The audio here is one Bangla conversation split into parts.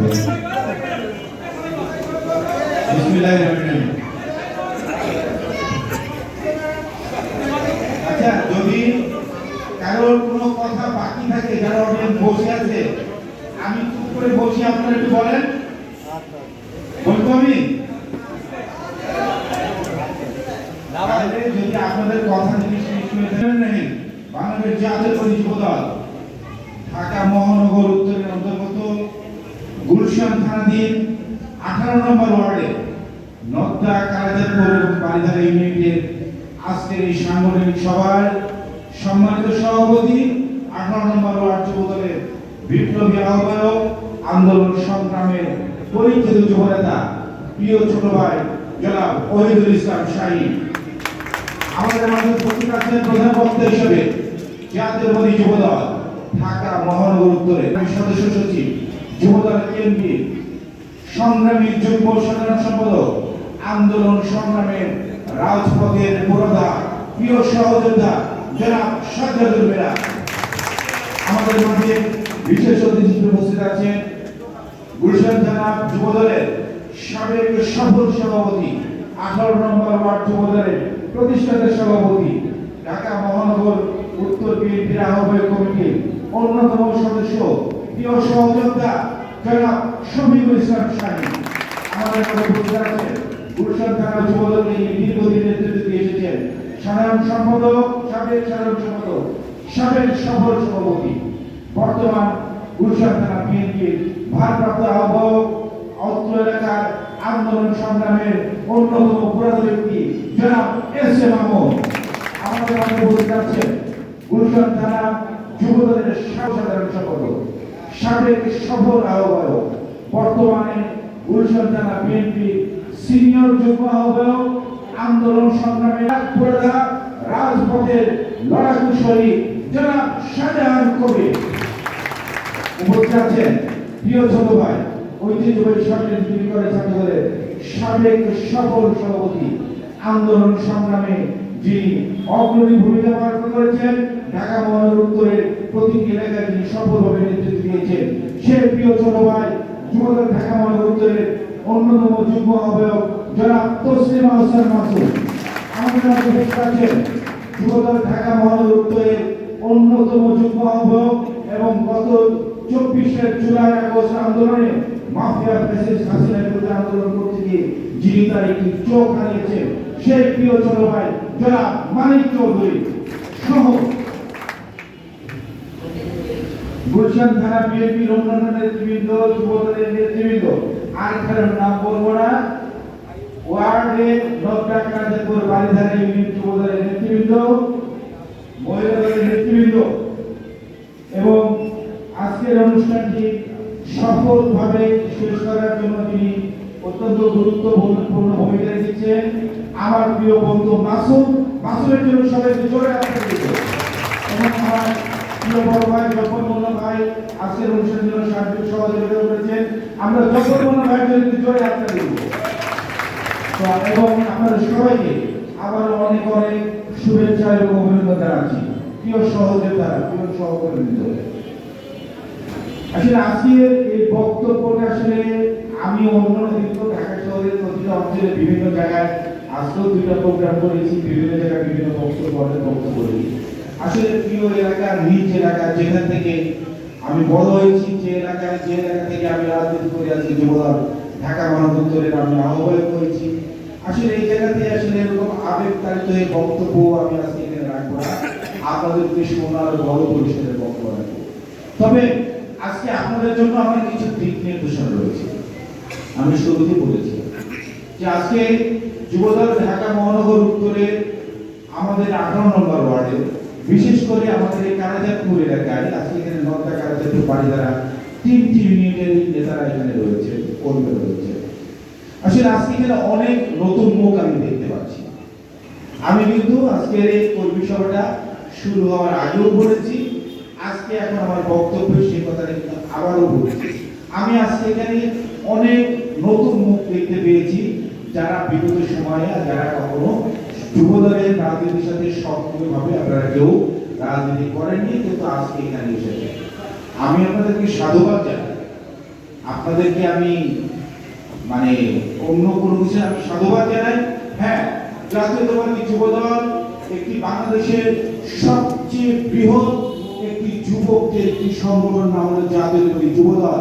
বিসমিল্লাহিররহমানিররহিম। আচ্ছা, যদি কারোর কোনো কথা বাকি থাকে, যারা অনেক বসে আছে, আমি চুপ করে বসি, আপনারা একটু বলেন। বলবো আমি? যদি আপনাদের কথা জিনিস নেই, বাংলাদেশ জাতীয়তাবাদী যুবদল ঢাকা মহানগর উত্তরের অন্তর্গত গুলশান থানাধীন 18 নম্বর ওয়ার্ডে নদ্দা কালাজারপুর এবং বারিধারা ইউনিটের আজকের এই সাংগঠনিক সভায় সম্মানিত সভাপতি, 18 নম্বর ওয়ার্ড যুবদলের বিপ্লবী আহ্বায়ক, আন্দোলন সংগ্রামের পরিচিত যুবনেতা, প্রিয় ছোট ভাই জনাব ওহিদুল ইসলাম শাহীন, আমাদের মাঝে উপস্থিত আছেন প্রধান বক্তা হিসেবে জাতীয়তাবাদী যুবদল ঢাকা মহানগর উত্তরের সদস্য সচিব, যুবদল কেন্দ্রীয় সংগ্রামী যুগ্ম সাধারণ সম্পাদক, আন্দোলন সংগ্রামের রাজপথের পুরোধা, প্রিয় সহযোদ্ধা জনাব সাজ্জাদুল মিরা। আমাদের মাঝে বিশেষ অতিথি উপস্থিত আছেন গুলশান থানা যুবদলের সাবেক সফল সভাপতি, 18 নম্বর ওয়ার্ড যুবদলের প্রতিষ্ঠাতা সভাপতি, ঢাকা মহানগর উত্তর বিএনপির আহ্বায়ক কমিটির অন্যতম সদস্য, প্রিয় সহযোদ্ধা জনাব শফিকুল ইসলাম শাহীন। আমাদের মধ্যে উপস্থিত আছেন গুলশান থানা যুবদলকে দীর্ঘদিন নেতৃত্ব দিয়ে এসেছেন সাধারণ সম্পাদক, সাবেক সাধারণ সম্পাদক, সাবেক সফল সভাপতি, বর্তমান গুলশান থানা বিএনপির ভারপ্রাপ্ত আহ্বায়ক, অত্র এলাকার আন্দোলন সংগ্রামের অন্যতম পুরাতন ব্যক্তি জনাব এস.এ. মামুন। আমাদের মধ্যে উপস্থিত আছেন গুলশান থানা যুবদলের সাধারণ সম্পাদক, সাবেক সফল আহ্বায়ক, বর্তমানে গুলশান থানা বিএনপির সিনিয়র যুগ্ম আহ্বায়ক, আন্দোলন সংগ্রামের পুরোধা, রাজপথের লড়াকু শহীদ জনাব শাহজাহান কবির। উপস্থিত আছেন প্রিয় ছোট ভাই, ঐতিহ্যবাহী সরকারি ডিগ্রি কলেজ ছাত্রদলের সাবেক সফল সভাপতি, আন্দোলন সংগ্রামে যিনি অগ্রণী ভূমিকা পালন করেছেন, ঢাকা মহানগর উত্তরের প্রতিটি এলাকায় যিনি সফলভাবে নেতৃত্ব দিয়েছেন, সে প্রিয় ছোট ভাই যুবদল ঢাকা মহানগর উত্তরের অন্যতম যুগ্ম আহ্বায়ক জনাব তসলিমা হোসেন মাসুদ। আমাদের মাঝে উপস্থিত আছেন যুবদল ঢাকা মহানগর উত্তরের অন্যতম যুগ্ম আহ্বায়ক এবং গত 24 জুলাই আগস্ট আন্দোলনে মাফিয়া ফ্যাসিস্ট হাসিনার বিরুদ্ধে আন্দোলন করতে গিয়ে যিনি তার একটি চোখ হারিয়েছেন, সেই প্রিয় ছোট ভাই জনাব মানিক চৌধুরী সহ গুলশান থানা বিএনপির অন্যান্য নেতৃবৃন্দ, যুবদলের নেতৃবৃন্দ, আর কারণ নাম বলবো না, ওয়ার্ডে নদ্দা কালাজারপুর বারিধারা ইউনিট যুবদলের নেতৃবৃন্দ, মহিলা দলের নেতৃবৃন্দ এবং আজকের অনুষ্ঠানটি সফলভাবে শেষ করার জন্য তিনি অত্যন্ত গুরুত্বপূর্ণ ভূমিকা রেখেছেন আমার প্রিয় বন্ধু মাসুদ। মাসুদের জন্য সবাইকে জোরে হাততালি দিতে এবং আমার প্রিয় বড় ভাই জফর মোল্লা ভাই আজকের অনুষ্ঠানের জন্য সার্বিক সহযোগিতা করেছেন। আমরা জফর মোল্লা ভাইয়ের জন্য জোরে হাততালি দিব এবং আপনাদের সবাইকে আবার অনেক অনেক শুভেচ্ছা এবং অভিনন্দন জানাচ্ছি। প্রিয় সহযোদ্ধা, প্রিয় সহকর্মীবৃন্দ, আসলে আজকের এই বক্তব্যটা আসলে আমি অন্যান্য দিন তো ঢাকা শহরের প্রতিটা অঞ্চলে বিভিন্ন জায়গায় আজকেও 2টা প্রোগ্রাম করেছি, বিভিন্ন জায়গায় বিভিন্ন বক্তব্য করেছি। আসলে প্রিয় এলাকার নিজ এলাকা যেখান থেকে আমি বড় হয়েছি, যে এলাকা থেকে আমি রাজনীতি করে আছি, যুবদল ঢাকা মহানগর উত্তরের আমি আহ্বায়ক করেছি। আসলে এই জায়গাতে আসলে এরকম আবেগতাড়িত হয়ে বক্তব্য আমি আজকে এখানে রাখবো না, আপনাদেরকে শোনার বড় পরিসরের বক্তব্য রাখবো। তবে আজকে আপনাদের জন্য আমার কিছু দিক নির্দেশনা রয়েছে। আমি শুরুতে বলেছি যে আজকে যুবদল ঢাকা মহানগর উত্তরে আমাদের 18 নম্বর ওয়ার্ডে, বিশেষ করে আমাদের এই কালাজারপুর এলাকায়, আজকে এখানে নদ্দা কালাজারপুর বারিধারা 3টি ইউনিটের নেতারা এখানে রয়েছে, কর্মী রয়েছে। আসলে আজকে এখানে অনেক নতুন মুখ আমি দেখতে পাচ্ছি। আমি কিন্তু আজকের এই কর্মী সভাটা শুরু হওয়ার আগেও বলেছি, আজকে এখন আমার বক্তব্য সেই কথাটা কিন্তু আবারও বলছি। আমি আজকে এখানে অনেক নতুন মুখ দেখতে পেয়েছি, যারা বিগত সময়ে যারা কখনো যুবদলের রাজনীতির সাথে সক্রিয়ভাবে আপনারা কেউ রাজনীতি করেননি, কিন্তু আজকে এখানে এসেছে। আমি আপনাদেরকে সাধুবাদ জানাই। আপনাদেরকে আমি মানে অন্য কোনো কিছু আমি সাধুবাদ জানাই। হ্যাঁ, জাতীয়তাবাদী যুবদল একটি বাংলাদেশের সবচেয়ে বৃহৎ একটি যুবকদের একটি সংগঠন, নাম হলো জাতীয়তাবাদী যুবদল।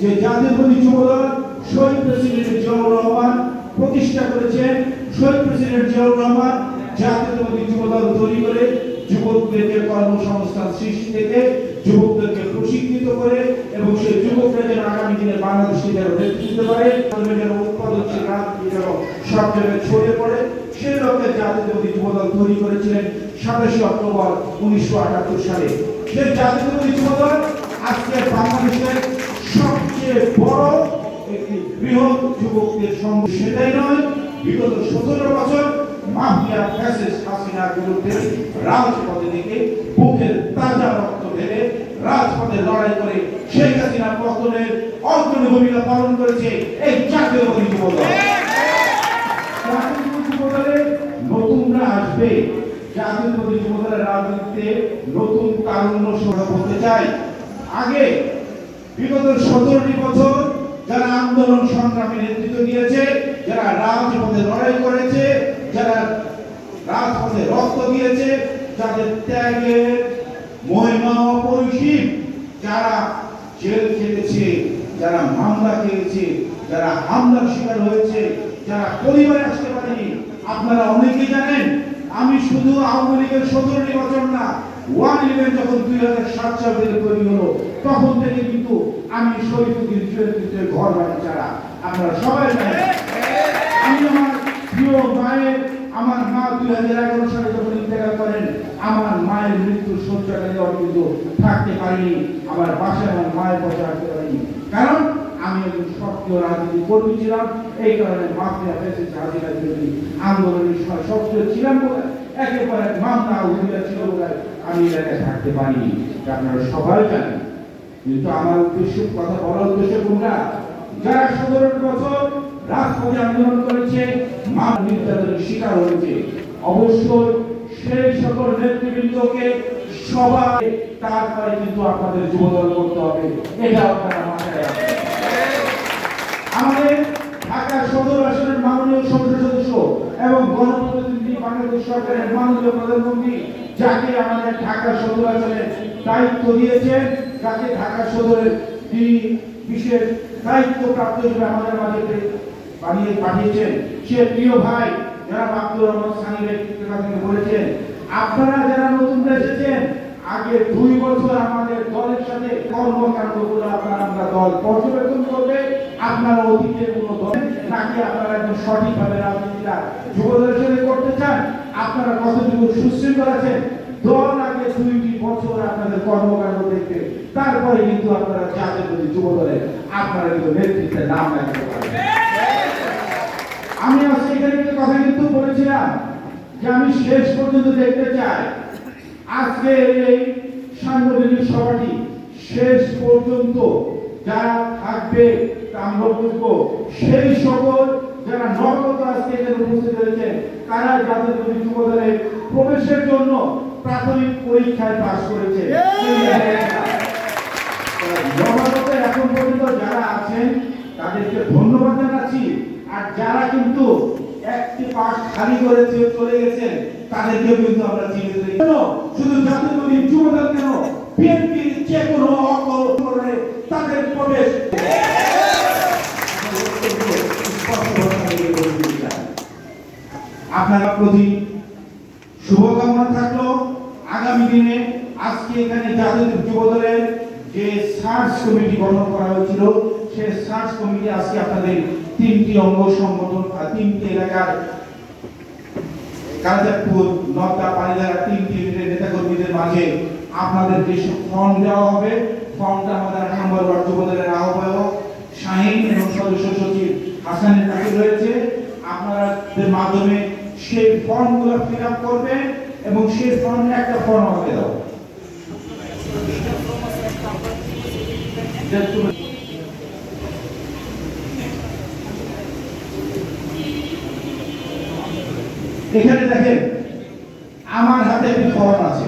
যে জাতীয়তাবাদী যুবদল শহীদ প্রেসিডেন্ট জিয়াউর রহমান প্রতিষ্ঠা করেছেন। শহীদ প্রেসিডেন্ট জিয়াউর রহমান জাতীয়তাবাদী যুবদল তৈরি করে যুবকদেরকে কর্মসংস্থান সৃষ্টি থেকে যুবকদেরকে প্রশিক্ষিত করে এবং সেই যুবকরা যেন আগামী দিনে বাংলাদেশকে যেন নেতৃত্ব দিতে পারে, যেন উৎপাদনশীল রাজনীতি যেন সব জায়গায় ছড়িয়ে পড়ে, সেই লক্ষ্যে জাতীয়তাবাদী যুবদল তৈরি করেছিলেন 27 অক্টোবর 1978 সালে। সেই জাতীয়তাবাদী যুবদল আজকে বাংলাদেশের সবচেয়ে বড় একটি বৃহৎ যুবকদের সংঘ। সেটাই নয়, বিগত 17 বছর মাফিয়া ফ্যাসিস্ট হাসিনার বিরুদ্ধে রাজপথে থেকে বুকের তাজা রক্ত ঢেলে রাজপথে লড়াই করে শেখ হাসিনা পতনের অগ্রণী ভূমিকা পালন করেছে এই জাতীয়তাবাদী যুবদল। জাতীয়তাবাদী যুবদলে নতুনরা আসবে। জাতীয়তাবাদী যুবদলের রাজনীতিতে নতুন তারুণ্য সভা বলতে চাই। আগে বিগত 17টি বছর যারা আন্দোলন সংগ্রামে নেতৃত্ব দিয়েছে, যারা রাজপথে লড়াই করেছে, যারা রাজপথে রক্ত দিয়েছে, যাদের ত্যাগের মহিমা অপরিসীম, যারা জেল খেটেছে, যারা মামলা খেয়েছে, যারা হামলার শিকার হয়েছে, যারা পরিবারে আসতে পারেনি, আপনারা অনেকেই জানেন। আমি শুধু আওয়ামী লীগের 17টি বছর না, 111 যখন 2007 সাল থেকে তৈরি হলো তখন থেকে কিন্তু আমি শহীদুদ্দিন চৌধুরীর ঘর বাড়ি ছাড়া আপনারা সবাই জানেন। আমি আমার প্রিয় মায়ের, আমার মা 2011 সালে যখন ইন্তেকাল করেন, আমার মায়ের মৃত্যুর শয্যাকালে কিন্তু থাকতে পারিনি, আমার বাসায় আমার মায়ের পাশে আসতে পারিনি, কারণ আমি একজন সক্রিয় রাজনীতি কর্মী ছিলাম। এই কারণে মাফিয়া ফ্যাসিস্ট হাসিনার বিরোধী আন্দোলনের সময় সক্রিয় ছিলাম বলে, একেবারে মামলা অভিযোগ ছিল বলে আমি এলাকায় থাকতে পারিনি, আপনারা সবাই জানেন। কিন্তু আমার উদ্দেশ্য, কথা বলার উদ্দেশ্য কোনটা, যারা 17 বছর রাজপথে আন্দোলন করেছে, মান নির্যাতনের শিকার হয়েছে, অবশ্যই সেই সকল নেতৃবৃন্দকে সবাই তারপরে কিন্তু আপনাদের যুবদল করতে হবে, এটা আপনারা মাথায় রাখবেন। আমাদের ঢাকা সদর আসনের মাননীয় সংসদ সদস্য এবং গণপ্রতিনিধি বাংলাদেশ সরকারের মাননীয় প্রধানমন্ত্রী, যাকে আমাদের ঢাকা সদর আসনের দায়িত্ব দিয়েছেন, যাকে ঢাকা সদরের তিনি বিশেষ দায়িত্বপ্রাপ্ত হিসেবে আমাদের মাঝে বানিয়ে পাঠিয়েছেন, সে প্রিয় ভাই যারা আব্দুর রহমান সানি ব্যক্তিত্ব বলেছেন, আপনারা যারা নতুন এসেছেন, আগে 2 বছর আমাদের দলের সাথে কর্মকাণ্ডগুলো আমরা দল পর্যবেক্ষণ করবে। আপনারা অতীতের কোনো দল নাকি আপনারা একদম সঠিকভাবে রাজনীতিটা যুবদলের সাথে করতে চান, আপনারা কতটুকু সুশৃঙ্খল আছেন, দল আগে 2টি বছর আপনাদের কর্মকাণ্ড দেখবে, তারপরে কিন্তু আপনারা জাতীয়তাবাদী যুবদলে আপনারা কিন্তু নেতৃত্বের নাম রাখতে পারবেন। আমি আজকে এখানে একটা কথা কিন্তু বলেছিলাম যে আমি শেষ পর্যন্ত দেখতে চাই আজকে এই সাংগঠনিক সভাটি শেষ পর্যন্ত যারা থাকবে আমরা বুঝবো, সেই সকল যারা নগদ আজকে এখানে উপস্থিত হয়েছে তারা জাতীয়তাবাদী যুবদলে প্রবেশের জন্য প্রাথমিক পরীক্ষায় পাশ করেছে। নবাগত এখন পর্যন্ত যারা আছেন তাদেরকে ধন্যবাদ জানাচ্ছি, আর যারা কিন্তু একটি পাশ খালি করে চলে গেছেন তাদেরকে কিন্তু আমরা চিনে দিই। শুধু জাতীয়তাবাদী যুবদল কেন, বিএনপির যে কোনো অকল্পনে তাদের প্রবেশ আপনারা প্রতি শুভকামনা থাকলো। আগামী দিনে আজকে এখানে জাতীয় যুবদলের যে সার্চ কমিটি গঠন করা হয়েছিল, সেই সার্চ কমিটি আজকে আপনাদের 3টি অঙ্গ সংগঠন, 3টি এলাকার কালিদাপুর, নওদা, পানিধারা 3টি ইউনিটের নেতাকর্মীদের মাঝে আপনাদের যে ফর্ম দেওয়া হবে, ফর্মটা আমাদের 8 নম্বর ওয়ার্ড যুবদলের আহ্বায়ক শাহিন এবং সদস্য সচিব হাসানের কাছে রয়েছে। আপনাদের মাধ্যমে সেই ফর্মগুলো ফিল আপ করবেন এবং সেই ফর্মে একটা ফর্ম আমাকে দাও। এখানে দেখেন আমার হাতে একটি ফর্ম আছে,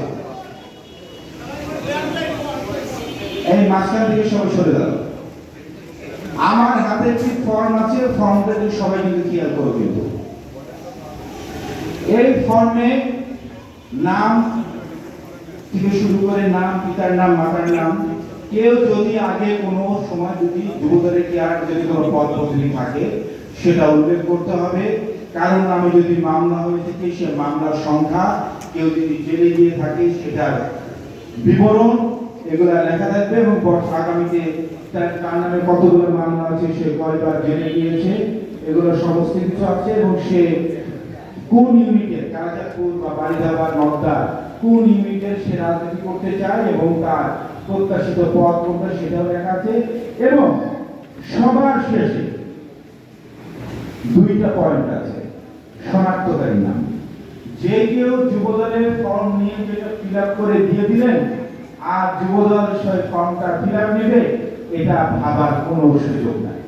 এই মাঝখান থেকে সবাই সরে দাও। আমার হাতে একটি ফর্ম আছে, ফর্মটা যদি সবাই কিন্তু খেয়াল করো কিন্তু এই ফর্মে নাম থেকে শুরু করে নাম, পিতার নাম, মাতার নাম, কেউ যদি আগে কোনো সময় যদি যুবদলের কেয়ার যদি কোনো পদ পদবি থাকে সেটা উল্লেখ করতে হবে। কারণ নামে যদি মামলা হয়ে থাকে সে মামলার সংখ্যা, কেউ যদি জেলে গিয়ে থাকে সেটার বিবরণ এগুলা লেখা থাকবে এবং আগামীতে তার নামে কতগুলো মামলা আছে, সে কয়বার জেলে গিয়েছে, এগুলো সমস্ত কিছু আছে এবং সে কোন ইউনিটের, কারাচাঁদপুর বা বাড়িধারা নওদা কোন ইউনিটের সে রাজনীতি করতে চায় এবং তার প্রত্যাশিত পদ কোনটা সেটাও লেখা আছে। এবং সবার শেষে দুইটা পয়েন্ট আছে, শনাক্তকারী নাম। যে কেউ যুবদলের ফর্ম নিয়ে যেটা ফিল আপ করে দিয়ে দিলেন আর যুবদল সেই ফর্মটা ফিল আপ নেবে, এটা ভাবার কোনো সুযোগ নাই।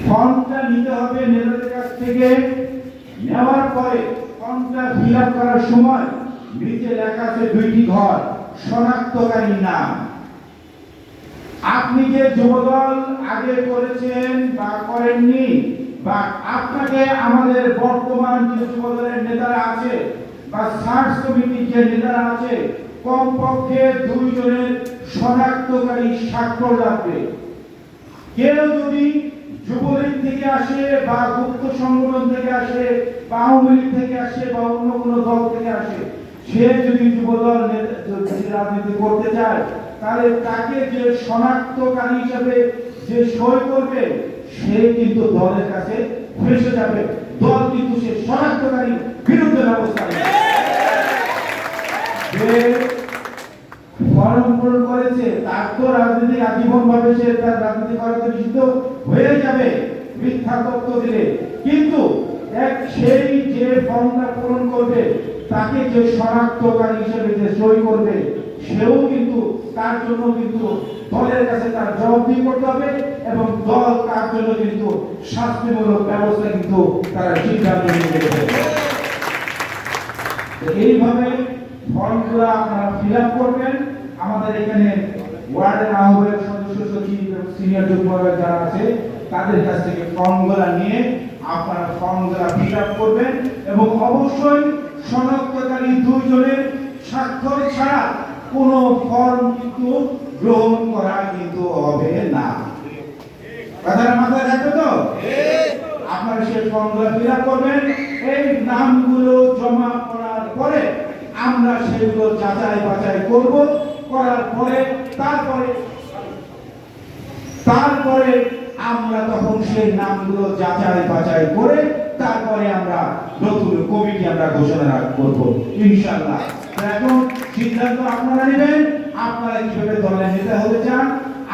ফর্মটা নিতে হবে নেতাদের কাছ থেকে, নেওয়ার পরে ফর্মটা ফিল আপ করার সময় নিচে লেখা আছে দুইটি ঘর, শনাক্তকারী নাম। আপনি যে যুবদল আগে করেছেন বা করেননি, বা আপনাকে আমাদের বর্তমান যে যুবদলের নেতারা আছে বা সার্চ কমিটির যে নেতারা আছে, কমপক্ষে 2 জনের শনাক্তকারী স্বাক্ষর লাগবে। কেউ যদি যুবলীগ থেকে আসে বা গুপ্ত সংগঠন থেকে আসে বা আওয়ামী লীগ থেকে আসে বা অন্য কোনো দল থেকে আসে, সে যদি যুবদল রাজনীতি করতে চায় তাহলে তাকে যে শনাক্তকারী হিসেবে যে সই করবে সে কিন্তু দলের কাছে ফেসে যাবে, দল কিন্তু সে শনাক্তকারী বিরুদ্ধে ব্যবস্থা নেবে। যে ফর্ম পূরণ করেছে তার তো রাজনীতি আজীবন ভাবে সে তার রাজনীতি করাতে নিষিদ্ধ হয়ে যাবে মিথ্যা তথ্য দিলে, কিন্তু সেই যে ফর্মটা পূরণ করবে তাকে যে শনাক্তকারী হিসেবে যে সই করবে সেও কিন্তু তার জন্য কিন্তু দলের কাছে তার জবাবদিহি করতে হবে এবং দল তার জন্য কিন্তু শাস্তিমূলক ব্যবস্থা কিন্তু তারা সিদ্ধান্ত নিতে হবে। এইভাবে ফর্মগুলো আপনারা ফিল আপ করবেন। আমাদের এখানে ওয়ার্ডের আহ্বায়ক, সদস্য সচিব, সিনিয়র যুগ্ম যারা আছে তাদের কাছ থেকে ফর্মগুলো নিয়ে আপনারা ফর্মগুলো ফিল আপ করবেন এবং অবশ্যই শনাক্তকারী 2 জনের স্বাক্ষর ছাড়া কোনো ফর্ম কিন্তু গ্রহণ করা কিন্তু হবে না। কথাটা মাথায় রাখবে তো? আপনারা সেই ফর্মগুলো ফিল আপ করবেন। এই নামগুলো জমা করার পরে আমরা সেগুলো যাচাই বাছাই করব, করার পরে তারপরে আমরা তখন সেই নামগুলো যাচাই বাছাই করে তারপরে আমরা নতুন কমিটি আমরা ঘোষণা করব ইনশাআল্লাহ। এখন সিদ্ধান্ত আপনারা নেবেন, আপনারা কিভাবে দলের নেতা হতে চান।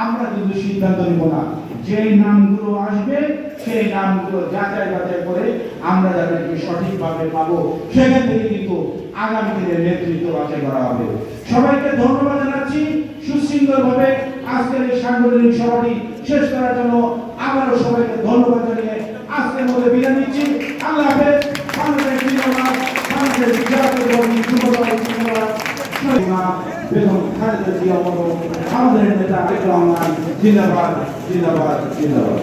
আমরা কিন্তু সিদ্ধান্ত নেব না, যেই নামগুলো আসবে সেই নামগুলো যাচাই বাছাই করে আমরা যাদেরকে সঠিকভাবে পাবো সেখান থেকে কিন্তু আগামী দিনের নেতৃত্ব বাছাই করা হবে। সবাইকে ধন্যবাদ জানাচ্ছি সুশৃঙ্খলভাবে আজকের এই সাংগঠনিক সভাটি শেষ করার জন্য। আবারও সবাইকে ধন্যবাদ জানিয়ে আজকের মধ্যে বিদায় নিচ্ছি। আল্লাহ হাফেজ। বাংলাদেশ জিন্দাবাদ, বাংলাদেশ জাতীয়তাবাদী যুবদল জিন্দাবাদ, বেগম খালেদা জিয়া আমাদের নেতা তারেক রহমান জিন্দাবাদ, জিন্দাবাদ, জিন্দাবাদ।